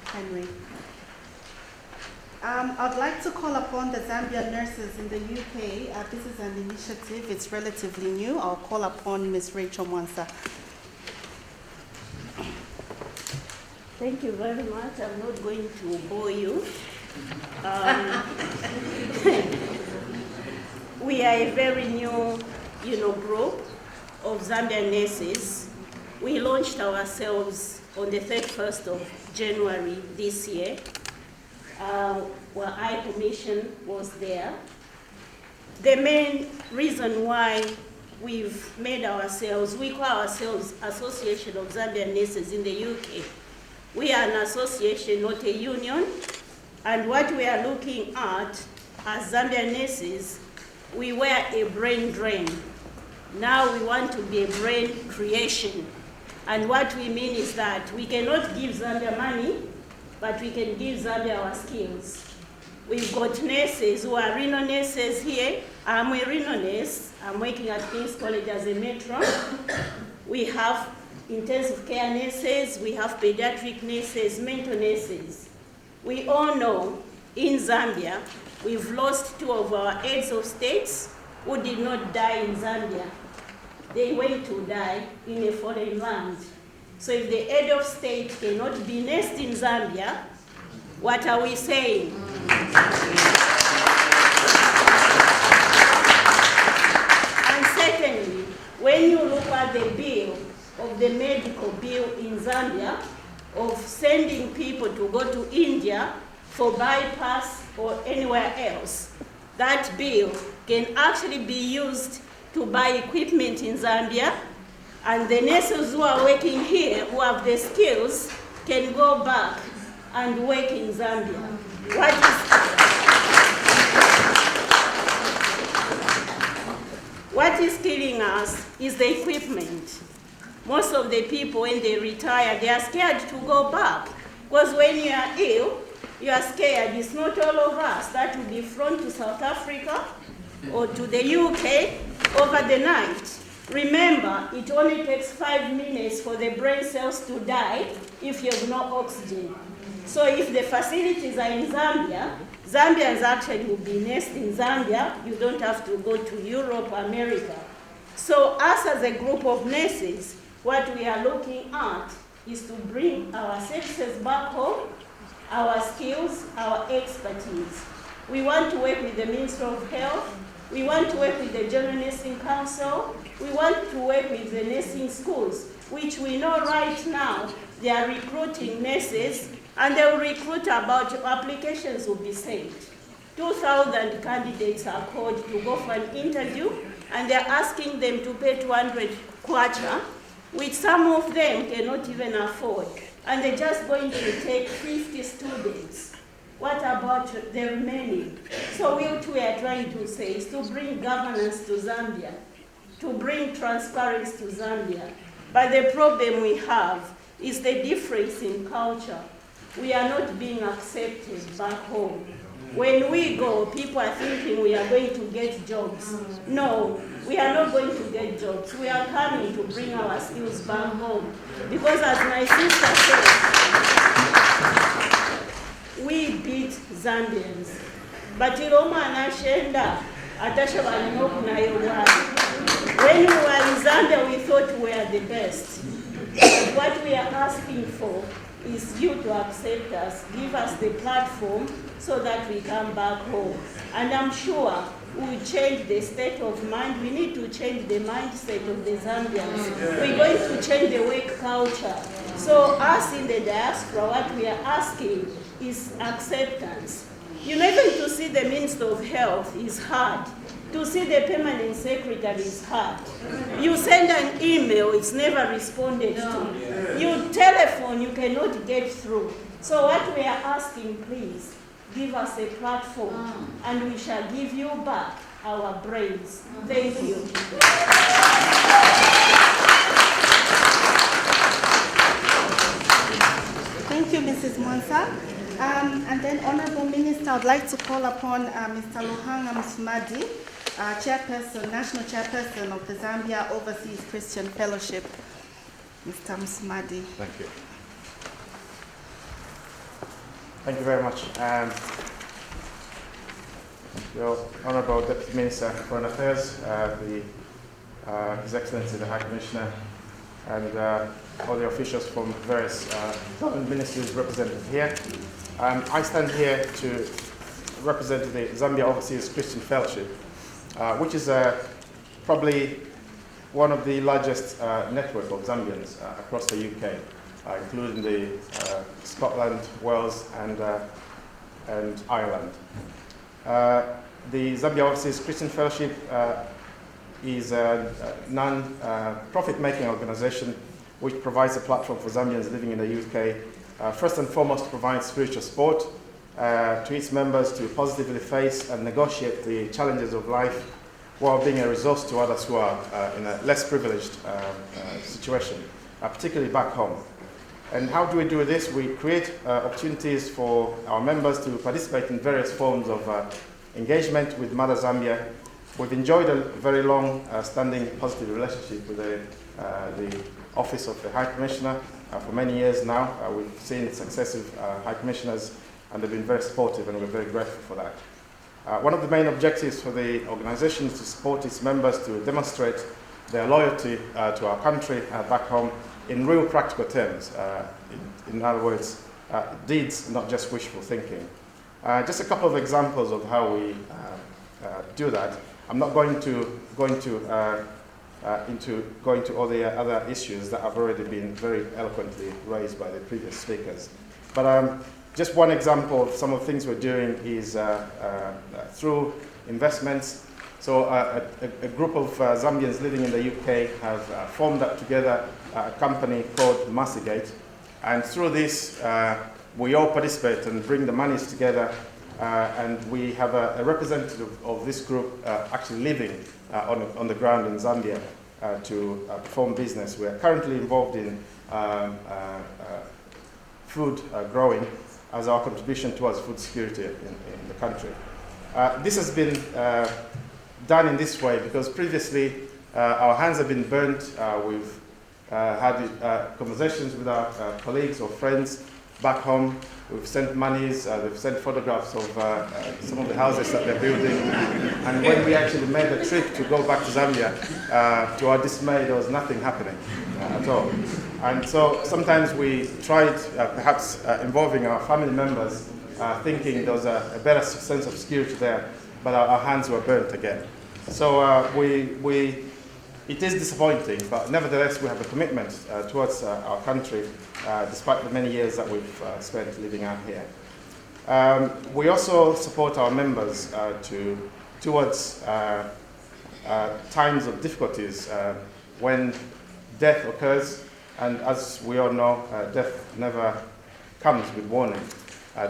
Henry. I'd like to call upon the Zambian nurses in the UK. This is an initiative, it's relatively new. I'll call upon Ms. Rachel Mwansa. Thank you very much. I'm not going to bore you. We are a very new, group of Zambian nurses. We launched ourselves on the 31st of January this year. Our High Commission was there. The main reason why we've made ourselves, we call ourselves Association of Zambian Nurses in the UK. We are an association, not a union. And what we are looking at as Zambian nurses, we were a brain drain. Now we want to be a brain creation. And what we mean is that we cannot give Zambia money, but we can give Zambia our skills. We've got nurses who are renal nurses here. I'm a renal nurse. I'm working at King's College as a matron. We have intensive care nurses, we have pediatric nurses, mental nurses. We all know in Zambia, we've lost 2 of our heads of states who did not die in Zambia. They went to die in a foreign land. So if the head of state cannot be nursed in Zambia, what are we saying? And secondly, when you look at the bill, of the medical bill in Zambia, of sending people to go to India for bypass or anywhere else, that bill can actually be used to buy equipment in Zambia, and the nurses who are working here, who have the skills, can go back and work in Zambia. What is killing us is the equipment. Most of the people, when they retire, they are scared to go back. Because when you are ill, you are scared. It's not all of us that will be flown to South Africa or to the UK over the night. Remember, it only takes 5 minutes for the brain cells to die if you have no oxygen. So if the facilities are in Zambia, Zambians actually will be nursed in Zambia. You don't have to go to Europe, America. So us as a group of nurses, what we are looking at is to bring our services back home, our skills, our expertise. We want to work with the Ministry of Health. We want to work with the General Nursing Council. We want to work with the nursing schools, which we know right now they are recruiting nurses, and they will recruit about, applications will be sent. 2,000 candidates are called to go for an interview, and they're asking them to pay 200 kwacha, which some of them cannot even afford. And they're just going to take 50 students. What about the remaining? So what we are trying to say is to bring governance to Zambia, to bring transparency to Zambia. But the problem we have is the difference in culture. We are not being accepted back home. When we go, people are thinking we are going to get jobs. No, we are not going to get jobs. We are coming to bring our skills back home. Because as my sister said, we beat Zambians. But Iroma anashenda, atashabali no kunayowa. When we were in Zambia, we thought we were the best. But what we are asking for is you to accept us, give us the platform so that we come back home. And I'm sure we will change the state of mind. We need to change the mindset of the Zambians. We're going to change the work culture. So us in the diaspora, what we are asking is acceptance. Even to see the Minister of Health is hard. To see the permanent secretary is hard. You send an email, it's never responded to. You telephone, you cannot get through. So what we are asking, please, give us a platform and we shall give you back our brains. Thank you. Thank you, Mrs. Mwansa. And then, Honorable Minister, I'd like to call upon Mr. Luhanga Msumadi, Chairperson, National Chairperson of the Zambia Overseas Christian Fellowship. Mr. Msumadi. Thank you. Thank you very much. Your Honourable Deputy Minister for Foreign Affairs, His Excellency the High Commissioner, and all the officials from various government ministries represented here. I stand here to represent the Zambia Overseas Christian Fellowship, which is probably one of the largest network of Zambians across the UK, including the Scotland, Wales, and Ireland. The Zambia Overseas Christian Fellowship is a non-profit-making organization which provides a platform for Zambians living in the UK, first and foremost to provide spiritual support to its members to positively face and negotiate the challenges of life while being a resource to others who are in a less privileged situation, particularly back home. And how do we do this? We create opportunities for our members to participate in various forms of engagement with Mother Zambia. We've enjoyed a very long standing positive relationship with the Office of the High Commissioner for many years now. We've seen successive High Commissioners, and they've been very supportive, and we're very grateful for that. One of the main objectives for the organization is to support its members to demonstrate their loyalty to our country back home in real practical terms. In other words, deeds, not just wishful thinking. Just a couple of examples of how we do that. I'm not going to go into all the other issues that have already been very eloquently raised by the previous speakers. But just one example of some of the things we're doing is through investments. So a group of Zambians living in the UK have formed up together a company called Massagate. And through this, we all participate and bring the monies together. And we have a representative of this group actually living on the ground in Zambia to perform business. We are currently involved in food growing as our contribution towards food security in the country. This has been done in this way because previously our hands have been burnt. We've had conversations with our colleagues or friends back home. We've sent monies, they've sent photographs of some of the houses that they're building. And when we actually made the trip to go back to Zambia, to our dismay, there was nothing happening at all. And so sometimes we tried perhaps involving our family members, thinking there was a better sense of security there, but our hands were burnt again. So it is disappointing, but nevertheless we have a commitment towards our country, despite the many years that we've spent living out here. We also support our members towards times of difficulties when death occurs, and as we all know, death never comes with warning.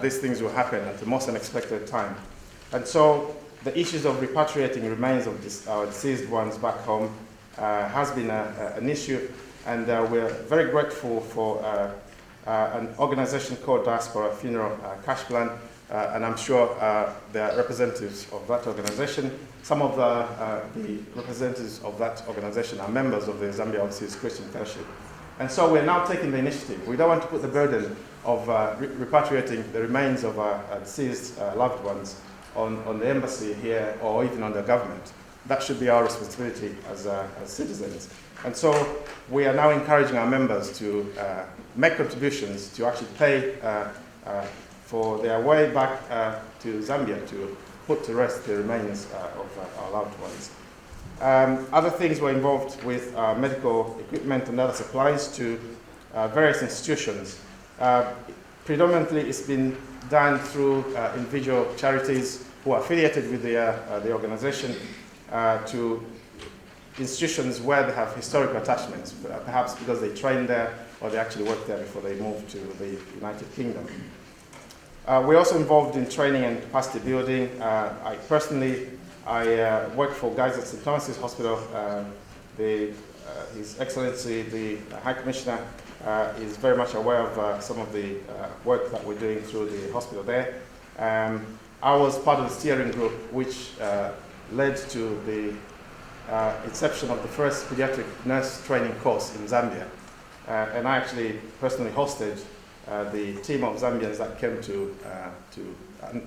These things will happen at the most unexpected time. And so the issues of repatriating remains of our deceased ones back home has been an issue, and we're very grateful for an organization called Diaspora Funeral Cash Plan, and I'm sure there are representatives of that organization. Some of the representatives of that organization are members of the Zambia Overseas Christian Fellowship. And so we're now taking the initiative. We don't want to put the burden of repatriating the remains of our deceased loved ones on the embassy here or even on the government. That should be our responsibility as citizens. And so we are now encouraging our members to make contributions to actually pay for their way back to Zambia to put to rest the remains of our loved ones. Other things were involved with medical equipment and other supplies to various institutions. Predominantly it's been done through individual charities who are affiliated with the organization to institutions where they have historical attachments, perhaps because they trained there or they actually worked there before they moved to the United Kingdom. We're also involved in training and capacity building. I personally work for Guys at St. Thomas's Hospital. His Excellency, the High Commissioner, is very much aware of some of the work that we're doing through the hospital there. I was part of the steering group which led to the inception of the first pediatric nurse training course in Zambia. And I actually personally hosted the team of Zambians that came to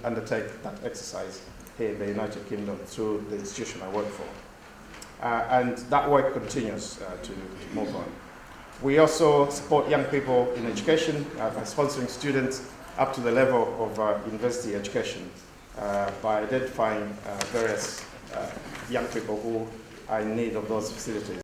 undertake that exercise here in the United Kingdom through the institution I work for. And that work continues to move on. We also support young people in education by sponsoring students up to the level of university education by identifying various young people who are in need of those facilities.